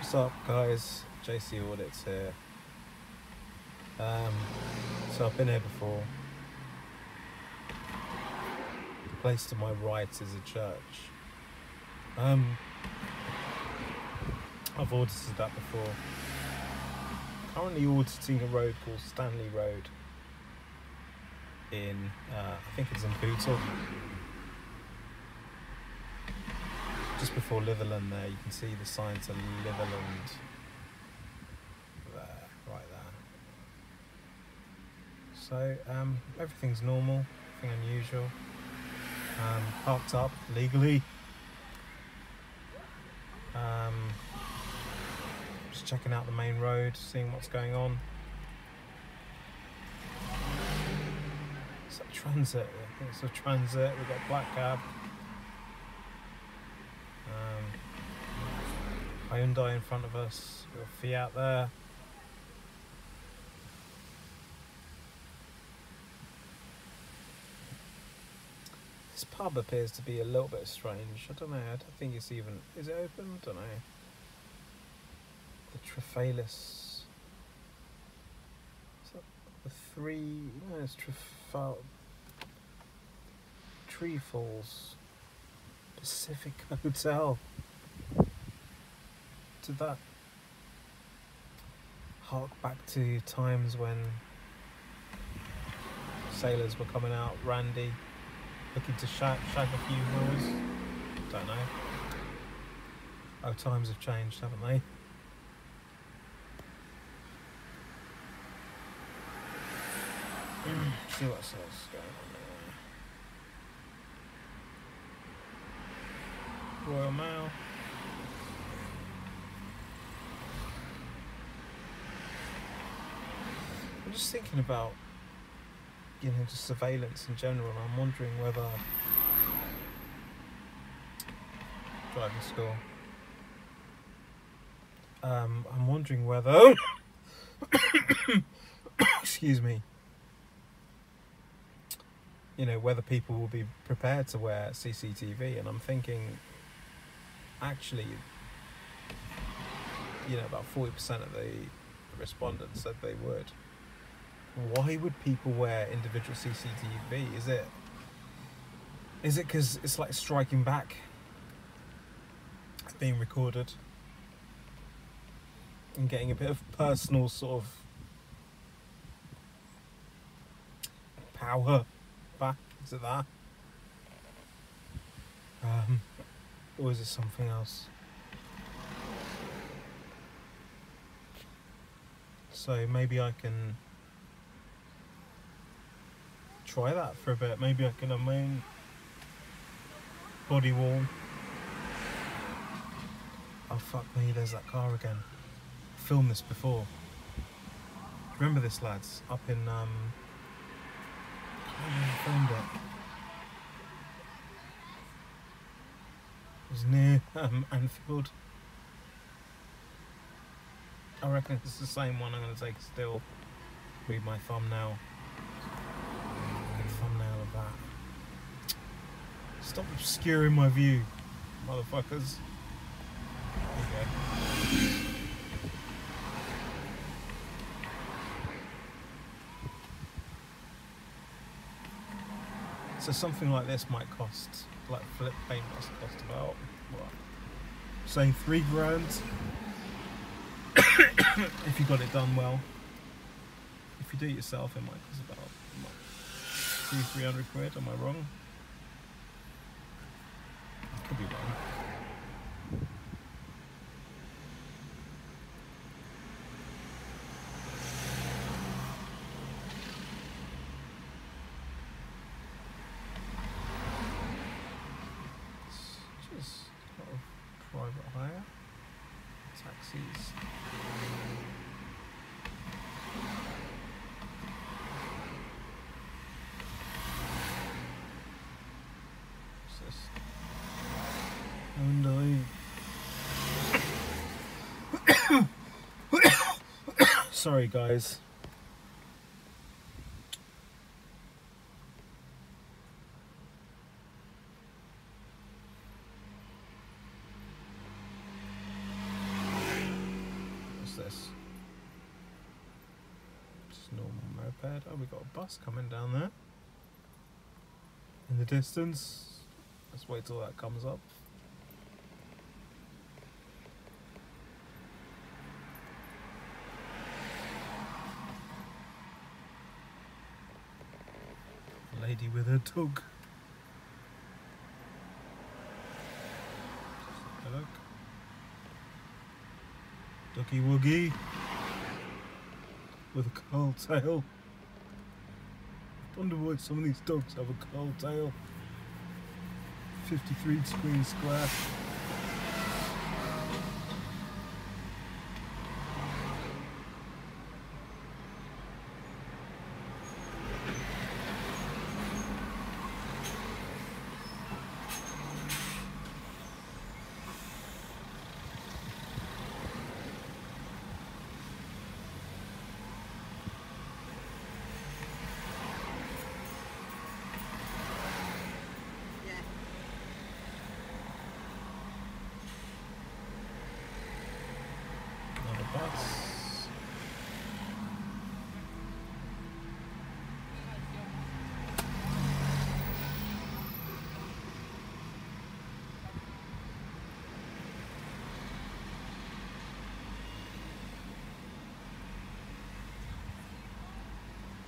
What's up, guys? JC Audit's here. So I've been here before. The place to my right is a church. I've audited that before. Currently auditing a road called Stanley Road in, I think it's in Bootle. Just before Litherland there, you can see the sign to Litherland there, right there. So everything's normal, nothing unusual. Parked up legally. Just checking out the main road, seeing what's going on. It's a transit, I think it's a transit. We've got a black cab. Hyundai in front of us, we've got Fiat there. This pub appears to be a little bit strange. I don't know, I don't think it's even, is it open? I don't know. The Trefalis. Is that the three, no, it's Treefalls Pacific Hotel. Did that hark back to times when sailors were coming out, randy, looking to shag a few moors? Don't know. Oh, times have changed, haven't they? See what else is going on there. Royal Mail. I'm just thinking about, just surveillance in general. I'm wondering whether driving school. I'm wondering whether excuse me. Whether people will be prepared to wear CCTV, and I'm thinking, actually, about 40% of the respondents said they would. Why would people wear individual CCTV? Is it because it's like striking back, being recorded, and getting a bit of personal sort of power back? Is it that? Or is it something else? So maybe I can try that for a bit. Maybe I can have my own body worn. Oh fuck me, there's that car again. I filmed this before. Remember this, lads? Up in I filmed it. It was near Anfield. I reckon it's the same one. I'm going to take a still. Read my thumbnail. Good thumbnail of that. Stop obscuring my view, motherfuckers. There you go. So something like this might cost, like flip paint must cost about, what, say £3 if you got it done well. If you do it yourself, it might cost about 200-300 quid. Am I wrong? I could be wrong. Private hire, taxis. What's this? Sorry, guys. this? Just normal moped. Oh, we got a bus coming down there. In the distance. Let's wait till that comes up. A lady with her dog. Just look. Ducky Woogie with a curl tail. I wonder why some of these dogs have a curl tail. 53 screen square. Bus.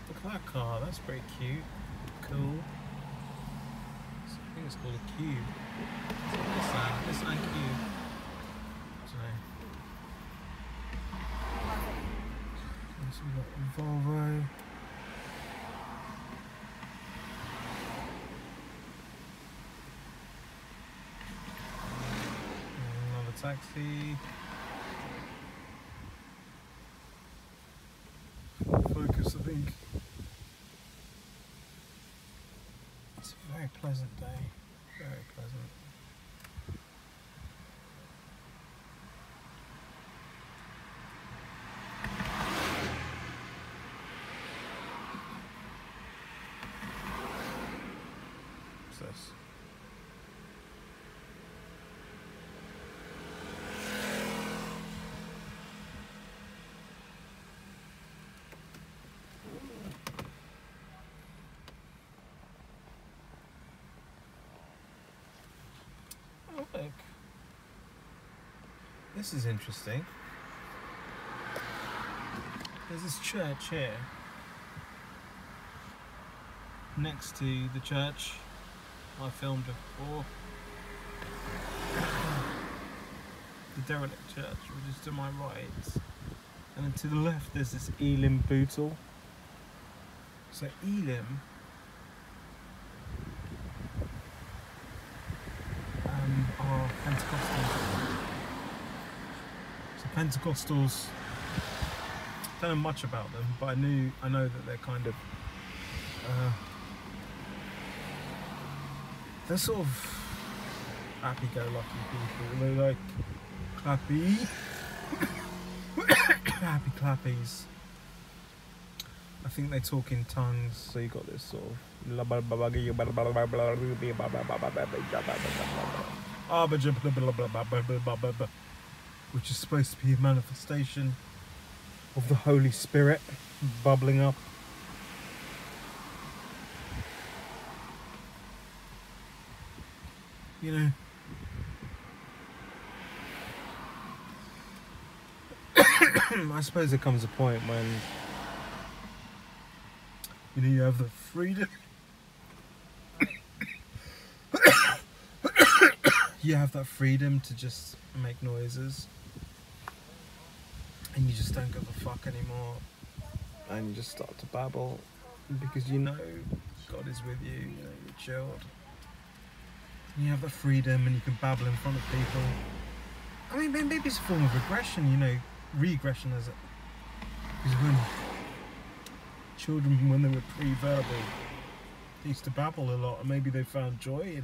Look at that car, that's very cute. Cool. I think it's called a Cube. It's Nissan Cube. I don't know. So we've got a Volvo. Another taxi. Focus, I think. It's a very pleasant day. Very pleasant. This. Oh, look. This is interesting. There's this church here next to the church I filmed before. The derelict church, which is to my right. And then to the left there's this Elim Bootle. So Elim are Pentecostals. So Pentecostals, don't know much about them, but I know that they're kind of they're sort of happy-go-lucky people. They're like clappy, happy clappies. I think they talk in tongues, so you got this sort of which is supposed to be a manifestation of the Holy Spirit bubbling up. You know, I suppose there comes a point when you have the freedom. You have that freedom to just make noises, and you just don't give a fuck anymore, and you just start to babble because you know God is with you. You know, you're chilled. You have the freedom and you can babble in front of people. I mean, maybe it's a form of regression, you know, regression as it is when children, when they were pre-verbal, they used to babble a lot, and maybe they found joy in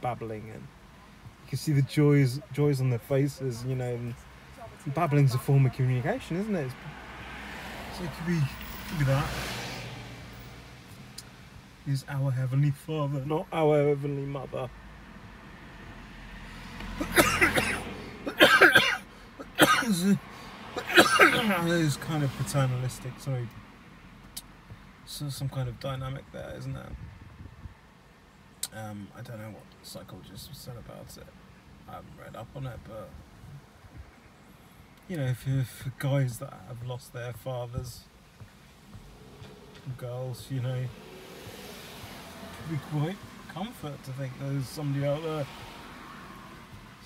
babbling, and you can see the joys on their faces, you know. And babbling's a form of communication, isn't it? So it could be that. Is our Heavenly Father, not our Heavenly Mother. There's kind of paternalistic, sorry, so some kind of dynamic there, isn't there? I don't know what psychologists have said about it. I haven't read up on it, but you know, if guys that have lost their fathers, girls, you know, it could be quite comfort to think there's somebody out there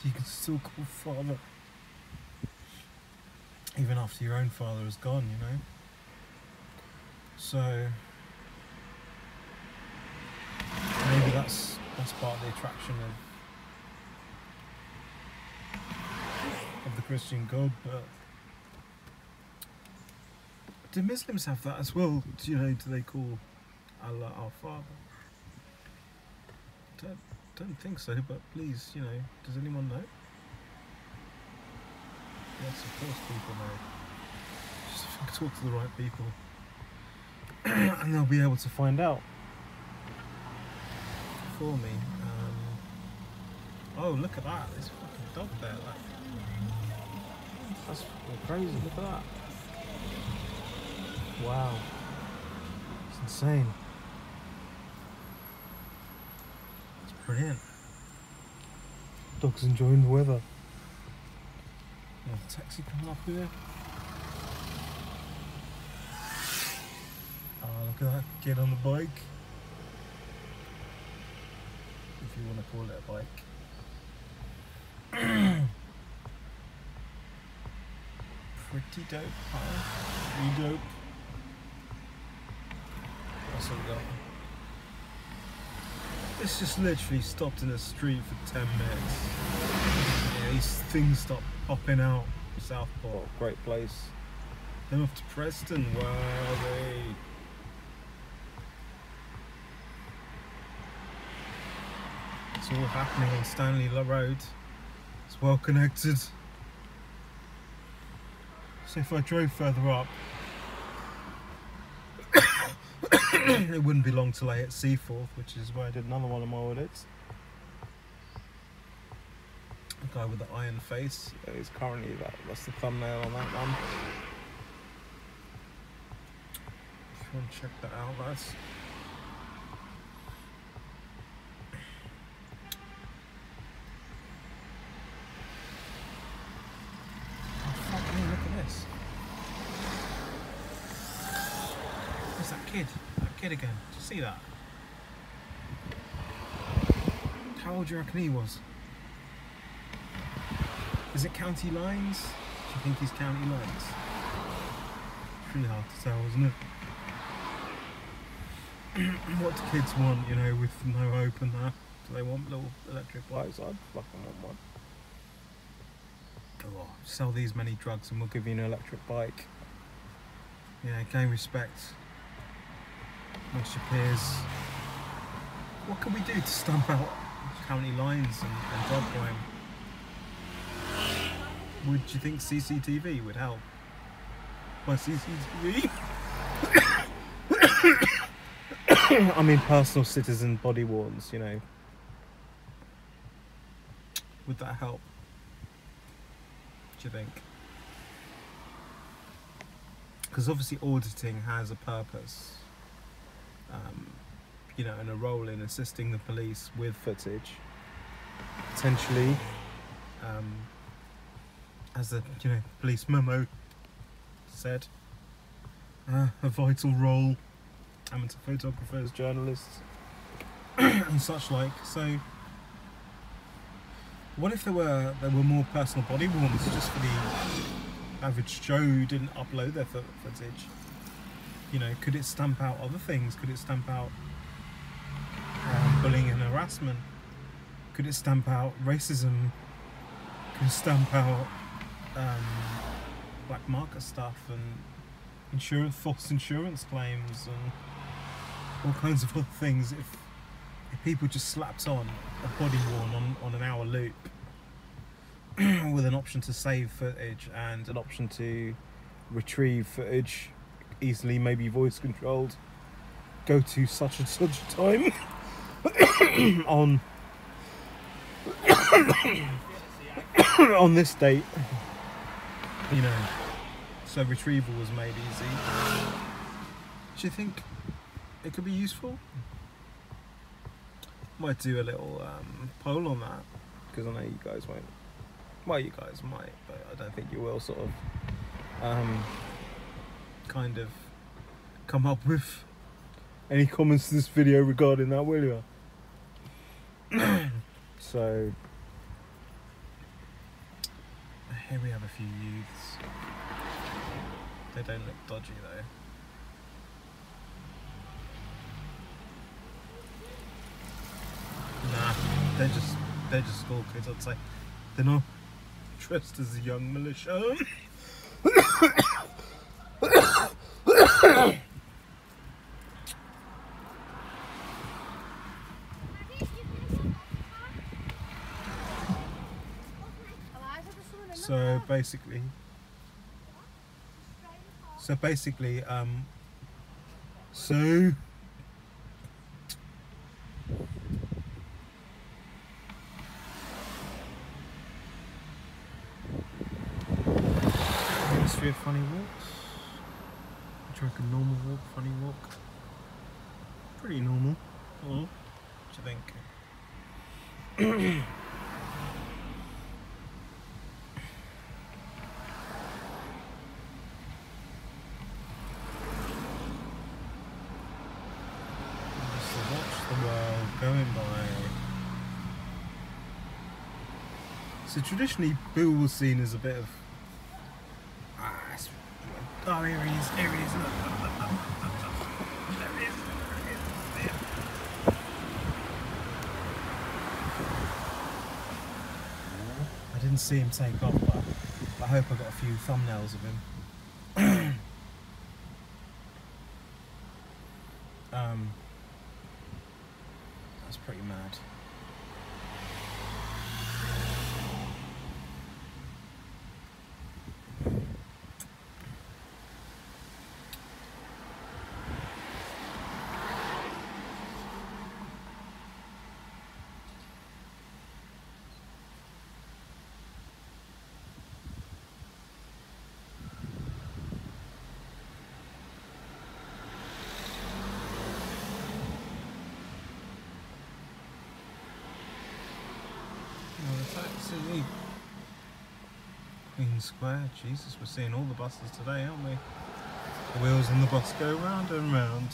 you can still call father, even after your own father is gone, you know. So maybe that's part of the attraction of the Christian God. But do Muslims have that as well? You know, do they call Allah our Father? Don't think so, but please, you know, does anyone know? Yes, of course people know. Just talk to the right people and they'll be able to find out for me. Oh, look at that, there's a fucking dog there, like, that's fucking crazy, look at that. Wow, it's insane. It's brilliant. Dog's enjoying the weather. Yeah, the taxi coming up here. Oh, look at that kid on the bike. If you want to call it a bike. Pretty dope, huh? Pretty dope. That's what we got. It's just literally stopped in the street for 10 minutes. Yeah, these things stop popping out. Southport, great place. Then off to Preston, where are they? It's all happening on Stanley Road. It's well connected. So if I drove further up, it wouldn't be long till I hit Seaforth, which is where I did another one of my audits. The guy with the iron face is currently that's the thumbnail on that one. If you want to check that out, lads. Oh fuck me, look at this. There's that kid. That kid again. Did you see that? How old do you reckon he was? Is it county lines? Do you think he's county lines? It's really hard to tell, isn't it? What do kids want, you know, with no hope and that? Do they want little electric bikes? I'd fucking want one. Oh, sell these many drugs and we'll give you an electric bike. Yeah, gain respect amongst your peers. What can we do to stamp out county lines and drug crime? Would you think CCTV would help? By CCTV? I mean personal citizen body warrants, you know. Would that help? Do you think? Because obviously auditing has a purpose, you know, and a role in assisting the police with footage, potentially. As the police memo said, a vital role, amateur photographers, journalists, and such like. So, what if there were more personal body warmers just for the average Joe who didn't upload their footage? You know, could it stamp out other things? Could it stamp out bullying and harassment? Could it stamp out racism? Could it stamp out black market stuff and false insurance claims and all kinds of other things if people just slapped on a body worn on an hour loop with an option to save footage and an option to retrieve footage easily, maybe voice controlled, go to such and such a time on on this date, you know, so retrieval was made easy. Do you think it could be useful? Might do a little poll on that, because I know you guys won't. Well, you guys might, but I don't think you will sort of kind of come up with any comments to this video regarding that, will you? So here we have a few youths. They don't look dodgy though. Nah, they're just school kids, I'd say. They're not dressed as a young militia. So basically, history of funny walks. Do you reckon normal walk, funny walk? Pretty normal. Oh, what do you think? Just to watch the world going by. So traditionally, Bill was seen as a bit of oh, here he is, look, there he is. I didn't see him take off, but I hope I got a few thumbnails of him. That's pretty mad. Taxi. Queen Square, Jesus, we're seeing all the buses today, aren't we? The wheels on the bus go round and round.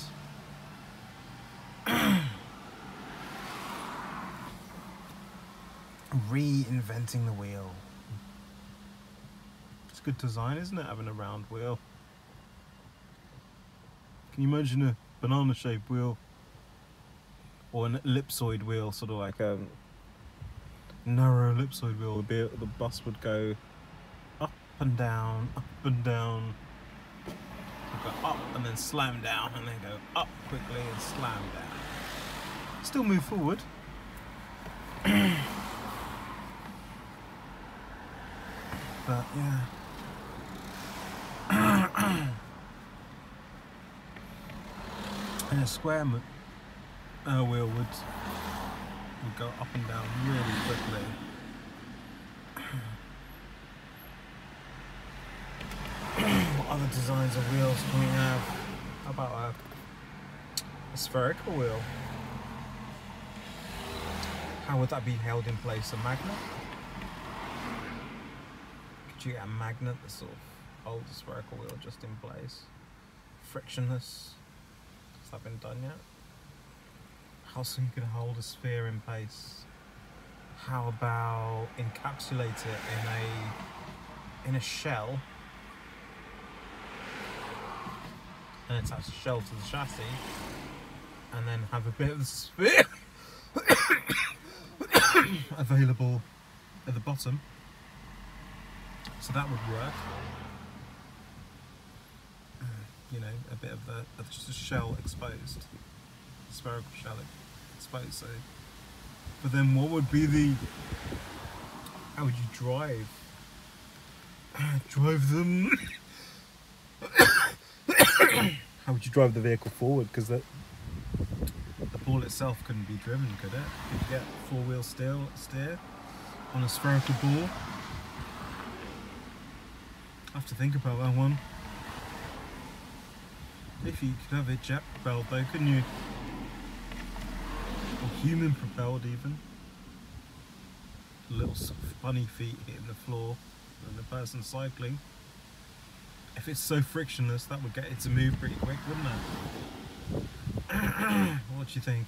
Reinventing the wheel. It's good design, isn't it, having a round wheel? Can you imagine a banana-shaped wheel? Or an ellipsoid wheel, sort of like a narrow ellipsoid wheel. The bus would go up and down, up and down. It'd go up and then slam down, and then go up quickly and slam down. Still move forward. But yeah. And a square wheel would go up and down really quickly. What other designs of wheels can we have? How about a spherical wheel? How would that be held in place? A magnet? Could you get a magnet that sort of holds a spherical wheel just in place? Frictionless? Has that been done yet? How soon can hold a sphere in place? How about encapsulate it in a shell and attach the shell to the chassis, and then have a bit of the sphere available at the bottom? So that would work. You know, a bit of just a shell exposed, spherical shell exposed. So, but then what would be how would you drive them? How would you drive the vehicle forward? Because the ball itself couldn't be driven, could it? Could you get four-wheel steer on a spherical ball? I have to think about that one. If you could have it jet propelled though, couldn't you? Or human propelled even. Little sort of bunny feet hitting the floor and the person cycling. If it's so frictionless, that would get it to move pretty quick, wouldn't it? What do you think?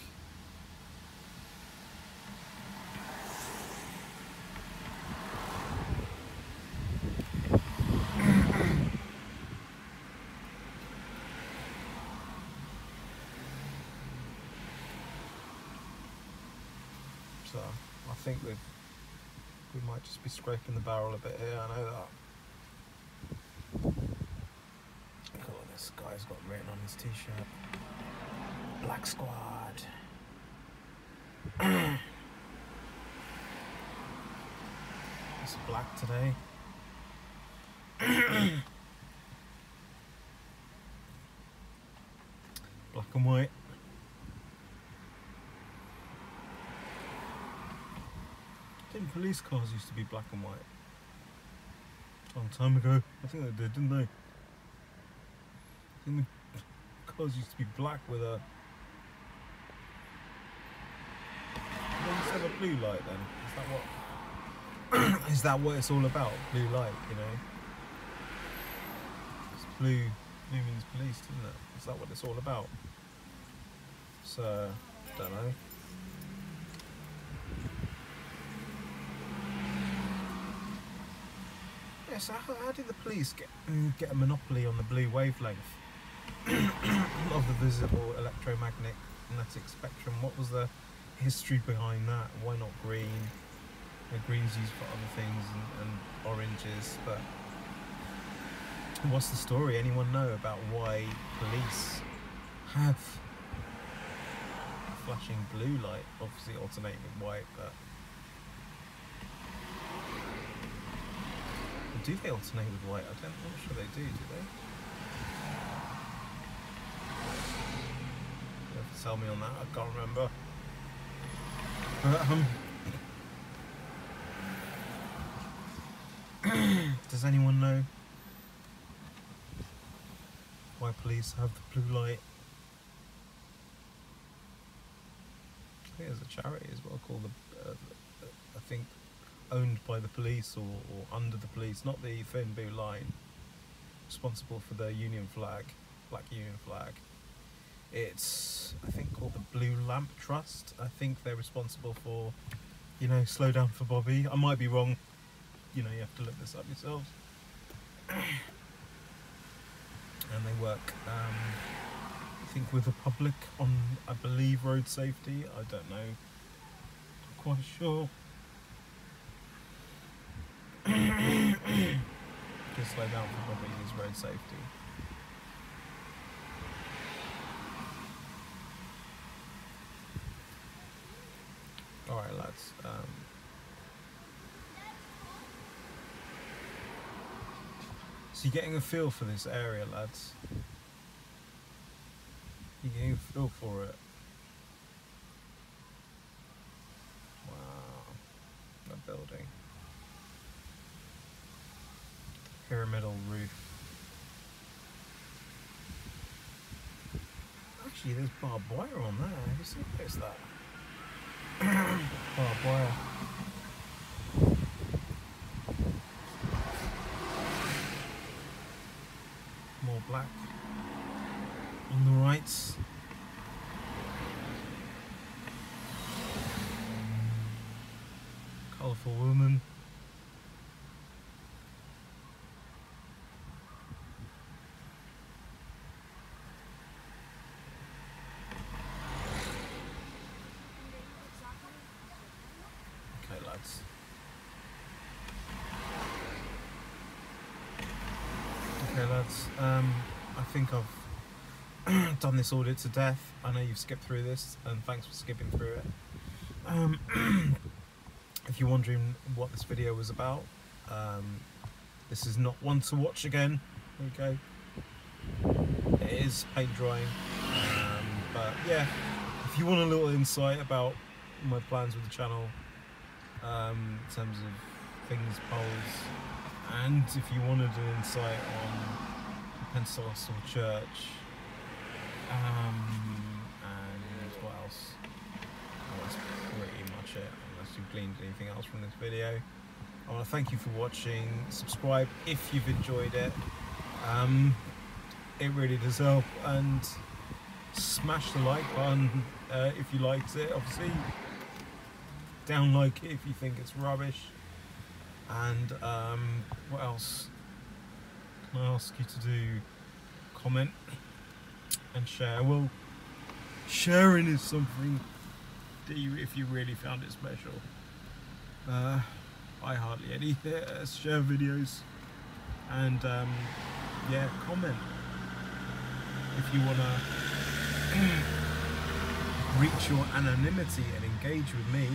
So I think we might just be scraping the barrel a bit here, I know that. Cool, this guy's got written on his t-shirt, Black Squad. It's black today. Black and white. Didn't police cars used to be black and white? A long time ago. I think they did, didn't they? I think the cars used to be black with a... They used to have a blue light then. Is that what... Is that what it's all about? Blue light, you know? It's blue means police, isn't it? Is that what it's all about? So, don't know. Yeah, so how did the police get a monopoly on the blue wavelength of the visible electromagnetic spectrum? What was the history behind that? Why not green? Green's used for other things and oranges, but what's the story? Anyone know about why police have flashing blue light, obviously alternating with white, but do they alternate with white? I'm not sure they do they? You have to tell me on that, I can't remember. Does anyone know why police have the blue light? I think there's a charity as well called I think owned by the police or under the police, not the thin blue line, responsible for the Union flag, Black Union flag. It's, I think, called the Blue Lamp Trust. I think they're responsible for, you know, slow down for Bobby. I might be wrong. You know, you have to look this up yourselves. And they work, I think, with the public on, I believe, road safety. I don't know. I'm quite sure. Just slow down for Bobby is road safety. Alright, lads. So you're getting a feel for this area, lads. You're getting a feel for it. Wow. That building. Pyramidal roof. Actually, there's barbed wire on there. Have you seen that? Barbed wire. More black on the right. Colourful woman. Okay, lads. Okay, lads. I think I've done this audit to death. I know you've skipped through this, and thanks for skipping through it. If you're wondering what this video was about, this is not one to watch again. Okay, it is paint drying, but yeah, if you want a little insight about my plans with the channel, in terms of things, polls, and if you wanted an insight on the Pentecostal church And what else? Oh, that's pretty much it, unless you've gleaned anything else from this video. I want to thank you for watching. Subscribe if you've enjoyed it. It really does help, and smash the like button if you liked it. Obviously, down like it if you think it's rubbish. And what else can I ask you to do? Comment and share. Well, sharing is something that if you really found it special. I hardly any share videos, and yeah, comment if you want to reach your anonymity and engage with me,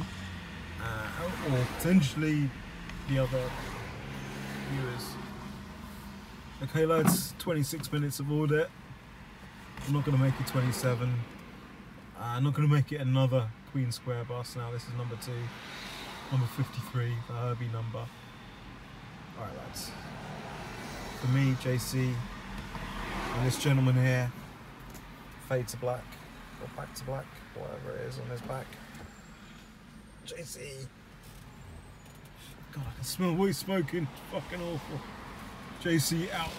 or potentially the other viewers. Okay lads, 26 minutes of audit. I'm not going to make it 27. I'm not going to make it another Queen Square bus now. This is number 2. Number 53, the Herbie number. Alright lads. For me, JC, and this gentleman here, fade to black, or back to black, whatever it is on his back. JC. God, I can smell weed smoking. Fucking awful. JC out.